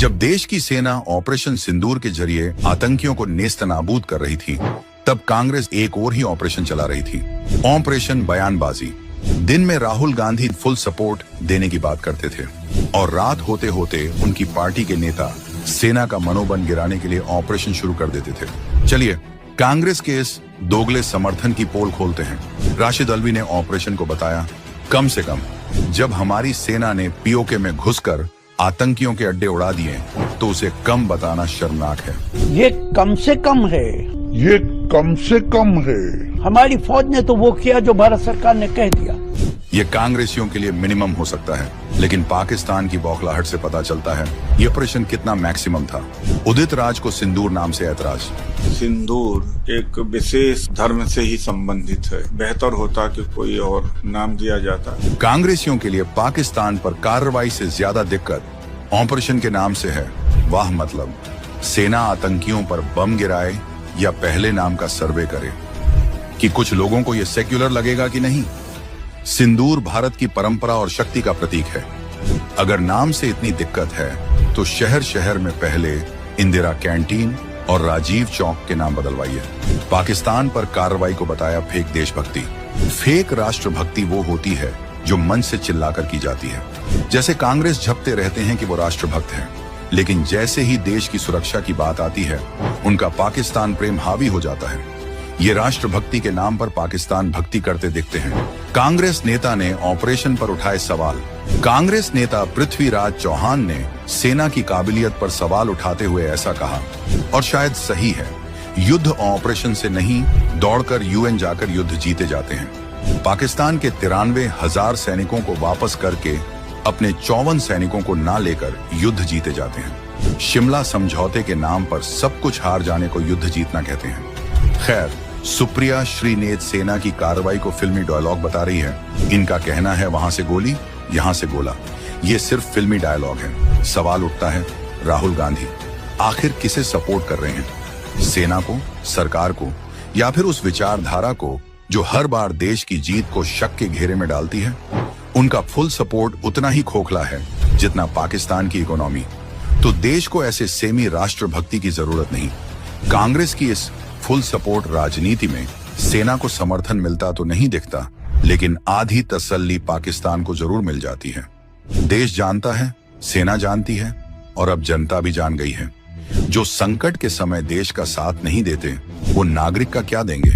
जब देश की सेना ऑपरेशन सिंदूर के जरिए आतंकियों को नेस्तनाबूद कर रही थी, तब कांग्रेस एक और ही ऑपरेशन चला रही थी, ऑपरेशन बयानबाजी। दिन में राहुल गांधी फुल सपोर्ट देने की बात करते थे और रात होते होते उनकी पार्टी के नेता सेना का मनोबल गिराने के लिए ऑपरेशन शुरू कर देते थे। चलिए कांग्रेस के इस दोगले समर्थन की पोल खोलते हैं। राशिद अल्वी ने ऑपरेशन को बताया, कम से कम जब हमारी सेना ने पीओके में घुसकर आतंकियों के अड्डे उड़ा दिए तो उसे कम बताना शर्मनाक है। ये कम से कम है, ये कम से कम है। हमारी फौज ने तो वो किया जो भारत सरकार ने कह दिया। ये कांग्रेसियों के लिए मिनिमम हो सकता है, लेकिन पाकिस्तान की बौखलाहट से पता चलता है ये ऑपरेशन कितना मैक्सिमम था। उदित राज को सिंदूर नाम से ऐतराज। सिंदूर एक विशेष धर्म से ही संबंधित है, बेहतर होता कि कोई और नाम दिया जाता। कांग्रेसियों के लिए पाकिस्तान पर कार्रवाई से ज्यादा दिक्कत ऑपरेशन के नाम से है। वाह, मतलब सेना आतंकियों पर बम गिराए या पहले नाम का सर्वे करे कि कुछ लोगों को यह सेक्युलर लगेगा कि नहीं। सिंदूर भारत की परंपरा और शक्ति का प्रतीक है। अगर नाम से इतनी दिक्कत है तो शहर शहर में पहले इंदिरा कैंटीन और राजीव चौक के नाम बदलवाइए। पाकिस्तान पर कार्रवाई को बताया फेक देशभक्ति। फेक राष्ट्रभक्ति वो होती है जो मन से चिल्लाकर की जाती है। जैसे कांग्रेस झपटे रहते हैं कि वो राष्ट्रभक्त हैं, लेकिन जैसे ही देश की सुरक्षा की बात आती है उनका पाकिस्तान प्रेम हावी हो जाता है। ये राष्ट्रभक्ति के नाम पर पाकिस्तान भक्ति करते दिखते हैं। कांग्रेस नेता ने ऑपरेशन पर उठाए सवाल। कांग्रेस नेता पृथ्वीराज चौहान ने सेना की काबिलियत पर सवाल उठाते हुए ऐसा कहा, और शायद सही है, युद्ध ऑपरेशन से नहीं दौड़कर यूएन जाकर युद्ध जीते जाते हैं। पाकिस्तान के 93,000 सैनिकों को वापस करके अपने 54 सैनिकों को ना लेकर युद्ध जीते जाते हैं। शिमला समझौते के नाम पर सब कुछ हार जाने को युद्ध जीतना कहते हैं। खैर, सुप्रिया श्रीनेत सेना की कार्रवाई को फिल्मी डायलॉग बता रही है। इनका कहना है वहां से गोली, यहां से गोला। ये सिर्फ फिल्मी डायलॉग है। सवाल उठता है, राहुल गांधी आखिर किसे सपोर्ट कर रहे हैं? सेना को, सरकार को, या फिर उस विचारधारा को जो हर बार देश की जीत को शक के घेरे में डालती है? उनका फुल सपोर्ट उतना ही खोखला है जितना पाकिस्तान की इकोनॉमी। तो देश को ऐसे सेमी राष्ट्रभक्ति की जरूरत नहीं। कांग्रेस की इस फुल सपोर्ट राजनीति में सेना को समर्थन मिलता तो नहीं दिखता, लेकिन आधी तसल्ली पाकिस्तान को जरूर मिल जाती है। देश जानता है, सेना जानती है, और अब जनता भी जान गई है। जो संकट के समय देश का साथ नहीं देते वो नागरिक का क्या देंगे?